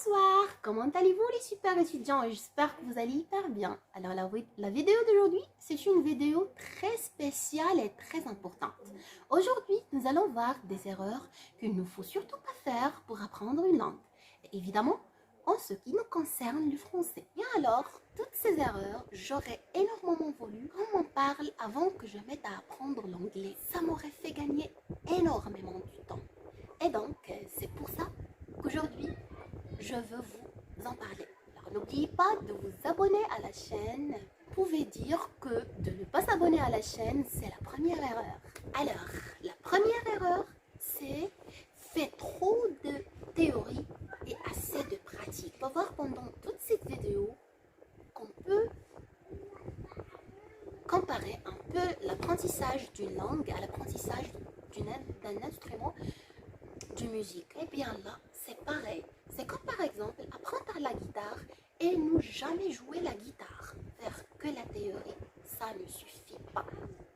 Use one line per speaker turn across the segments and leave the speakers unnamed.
Bonsoir, comment allez-vous les super étudiants? J'espère que vous allez hyper bien. Alors la vidéo d'aujourd'hui, c'est une vidéo très spéciale et très importante. Aujourd'hui, nous allons voir des erreurs qu'il ne faut surtout pas faire pour apprendre une langue. Et évidemment, en ce qui nous concerne le français. Et alors, toutes ces erreurs, j'aurais énormément voulu qu'on m'en parle avant que je mette à apprendre l'anglais. Ça m'aurait fait gagner énormément du temps. Et donc, c'est pour ça qu'aujourd'hui, je veux vous en parler. Alors n'oubliez pas de vous abonner à la chaîne. Vous pouvez dire que de ne pas s'abonner à la chaîne, c'est la première erreur. Alors, la première erreur, c'est faire trop de théorie et assez de pratique. On va voir pendant toute cette vidéo qu'on peut comparer un peu l'apprentissage d'une langue à l'apprentissage d'un instrument de musique. Et bien là, c'est pareil. C'est comme par exemple apprendre la guitare et ne jamais jouer la guitare. Faire que la théorie, ça ne suffit pas.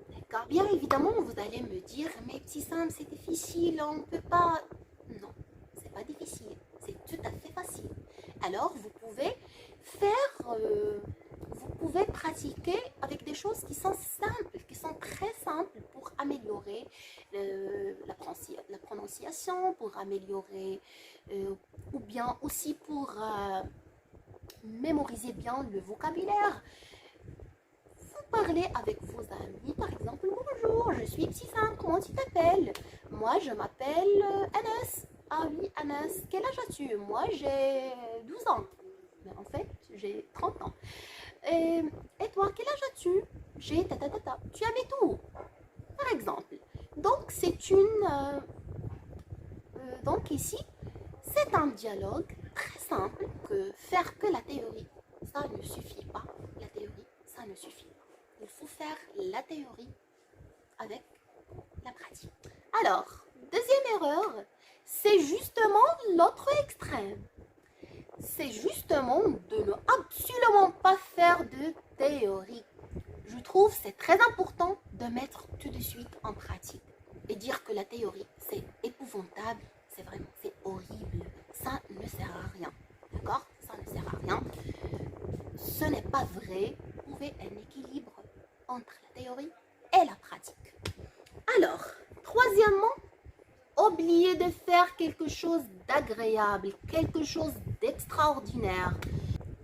D'accord? Bien évidemment, vous allez me dire, mais petit Sam, c'est difficile, on ne peut pas. Non, c'est pas difficile, c'est tout à fait facile. Alors, vous pouvez vous pouvez pratiquer avec des choses qui sont simples, qui sont très simples pour améliorer la prononciation, pour améliorer, ou bien aussi pour mémoriser bien le vocabulaire. Vous parlez avec vos amis, par exemple, bonjour, je suis Petit Sam, comment tu t'appelles? Moi, je m'appelle Anas. Ah oui, Anas, quel âge as-tu? Moi, j'ai 12 ans. Mais en fait, j'ai 30 ans. Et toi, quel âge as-tu? J'ai ta. Tu habites où? Par exemple. Donc, c'est donc ici, c'est un dialogue très simple que faire que la théorie, ça ne suffit pas. La théorie, ça ne suffit pas. Il faut faire la théorie avec la pratique. Alors, deuxième erreur, c'est justement l'autre extrême. C'est justement de ne absolument pas faire de théorie. Je trouve c'est très important de mettre tout de suite en pratique et dire que la théorie c'est épouvantable, c'est vraiment c'est horrible, ça ne sert à rien, d'accord? Ça ne sert à rien. Ce n'est pas vrai. Vous pouvez un équilibre entre la théorie et la pratique. Alors, troisièmement, oubliez de faire quelque chose d'agréable, quelque chose d'extraordinaire,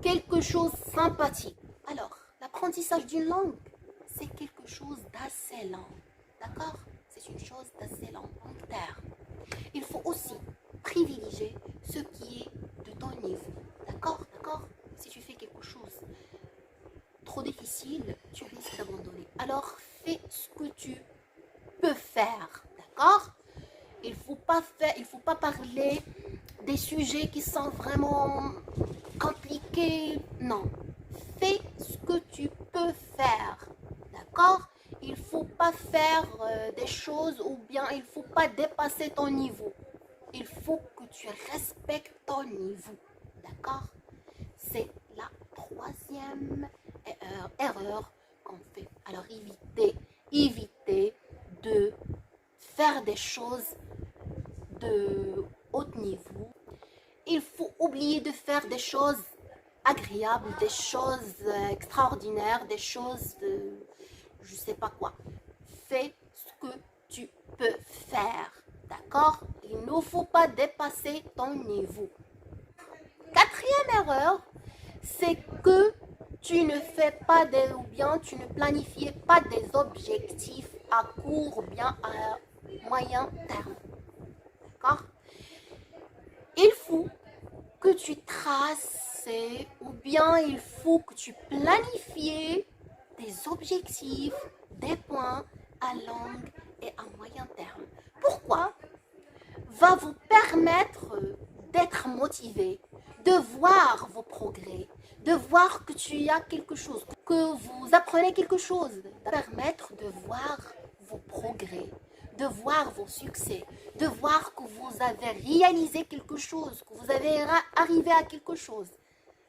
quelque chose de sympathique. Alors, l'apprentissage d'une langue, c'est quelque chose d'assez lent, d'accord? C'est une chose d'assez lent en termes. Il faut aussi privilégier ce qui est de ton niveau, d'accord? Si tu fais quelque chose trop difficile, tu risques d'abandonner. Alors, fais ce que tu peux faire, d'accord? Il faut pas parler des sujets qui sont vraiment compliqués. Non, fais ce que tu peux faire, d'accord? Il faut pas faire des choses ou bien il faut pas dépasser ton niveau. Il faut que tu respectes ton niveau, d'accord? C'est la troisième erreur qu'on fait. Alors évitez de faire des choses de haut niveau. Il faut oublier de faire des choses agréables, des choses extraordinaires, des choses de je sais pas quoi. Fais ce que tu peux faire, d'accord? Il ne faut pas dépasser ton niveau. Quatrième erreur, c'est que tu ne fais pas ou bien tu ne planifies pas des objectifs à court ou bien à moyen terme. D'accord? Il faut que tu traces ou bien il faut que tu planifies des objectifs, des points à long et à moyen terme. Pourquoi? Va vous permettre d'être motivé, de voir vos progrès, de voir que tu as quelque chose, que vous apprenez quelque chose, de permettre de voir vos progrès, de voir vos succès, de voir que vous avez réalisé quelque chose, que vous avez arrivé à quelque chose.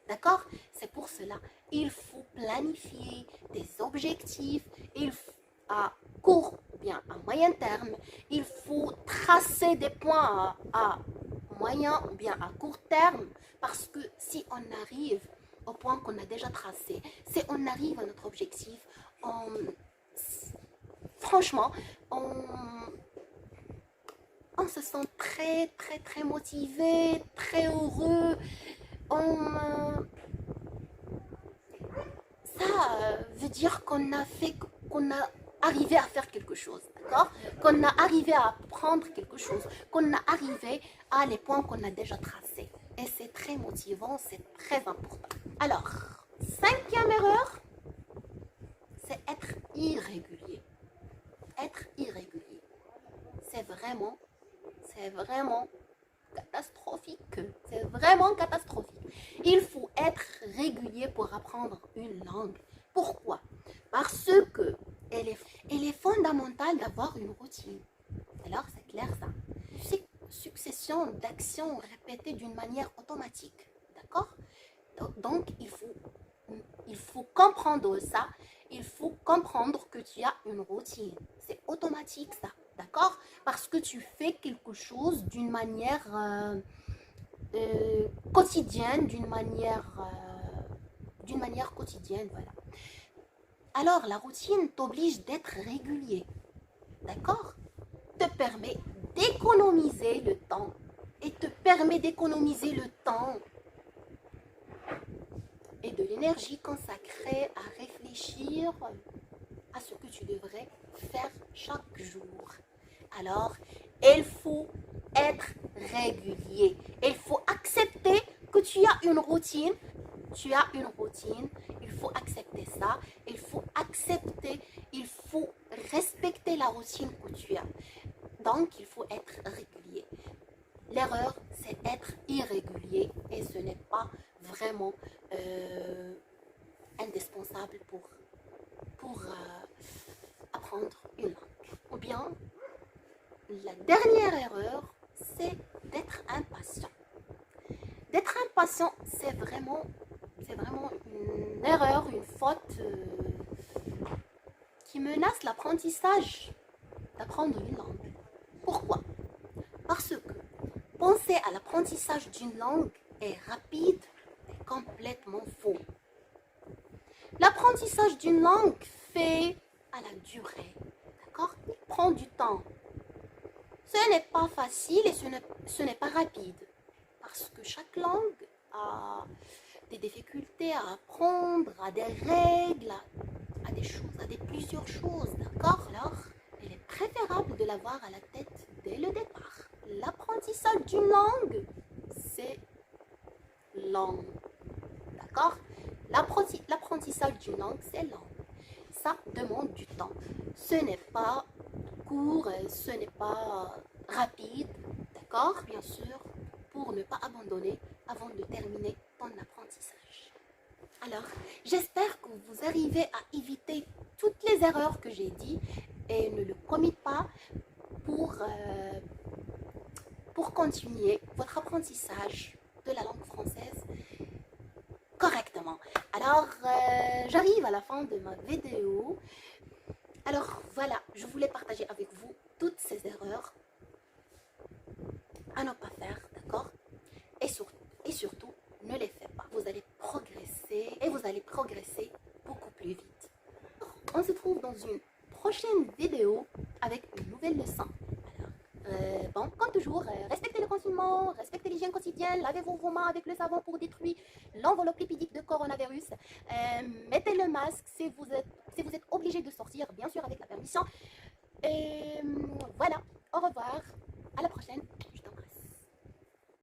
D'accord? C'est pour cela, il faut planifier des objectifs, à court ou bien à moyen terme, il faut tracer des points à moyen ou bien à court terme. Parce que si on arrive au point qu'on a déjà tracé, si on arrive à notre objectif, franchement, on se sent très motivé, très heureux. Ça veut dire qu'on a arrivé à faire quelque chose, d'accord? Qu'on a arrivé à apprendre quelque chose, qu'on a arrivé à les points qu'on a déjà tracés. Et c'est très motivant, c'est très important. Alors, cinquième erreur, c'est être irrégulier. Être irrégulier, c'est vraiment catastrophique. C'est vraiment catastrophique. Il faut être régulier pour apprendre une langue. Pourquoi? Parce que elle est fondamentale d'avoir une routine. Alors, c'est clair ça. C'est succession d'actions répétées d'une manière automatique. D'accord? Donc, il faut comprendre ça. Il faut comprendre que tu as une routine. C'est automatique ça. D'accord? Parce que tu fais quelque chose d'une manière quotidienne, d'une manière quotidienne, voilà. Alors, la routine t'oblige d'être régulier. D'accord? Te permet d'économiser le temps. Et te permet d'économiser le temps et de l'énergie consacrée à réfléchir à ce que tu devrais faire chaque jour. Alors, il faut être régulier. Il faut accepter que tu as une routine. Tu as une routine. Il faut accepter ça. Il faut accepter, il faut respecter la routine que tu as. Donc, il faut être régulier. L'erreur, c'est être irrégulier et ce n'est pas vraiment indispensable pour apprendre une langue. Ou bien, la dernière erreur, c'est d'être impatient. D'être impatient, c'est vraiment une erreur, une faute qui menace l'apprentissage d'apprendre une langue. Pourquoi? Parce que penser à l'apprentissage d'une langue est rapide et complètement faux. L'apprentissage d'une langue fait à la durée, d'accord? Il prend du temps. Ce n'est pas facile et ce n'est pas rapide. Parce que chaque langue a des difficultés à apprendre, a des règles, a des choses, a plusieurs choses, d'accord? Alors, il est préférable de l'avoir à la tête dès le départ. L'apprentissage d'une langue, c'est lent, d'accord? L'apprentissage d'une langue, c'est lent. Ça demande du temps. Ce n'est pas court, ce n'est pas rapide, d'accord? Bien sûr, pour ne pas abandonner avant de terminer ton apprentissage. Alors, j'espère que vous arrivez à éviter toutes les erreurs que j'ai dites et ne le commettez pas pour continuer votre apprentissage de la langue française correctement. Alors, j'arrive à la fin de ma vidéo. Alors, voilà, je voulais partager avec vous toutes ces erreurs à ne pas faire, d'accord? Et surtout, ne les faites pas. Vous allez progresser et vous allez progresser beaucoup plus vite. On se trouve dans une prochaine vidéo avec une nouvelle leçon. Bon, comme toujours, respectez le confinement, respectez l'hygiène quotidienne, lavez-vous vos mains avec le savon pour détruire l'enveloppe lipidique de coronavirus, mettez le masque si vous êtes obligé de sortir, bien sûr avec la permission, et voilà.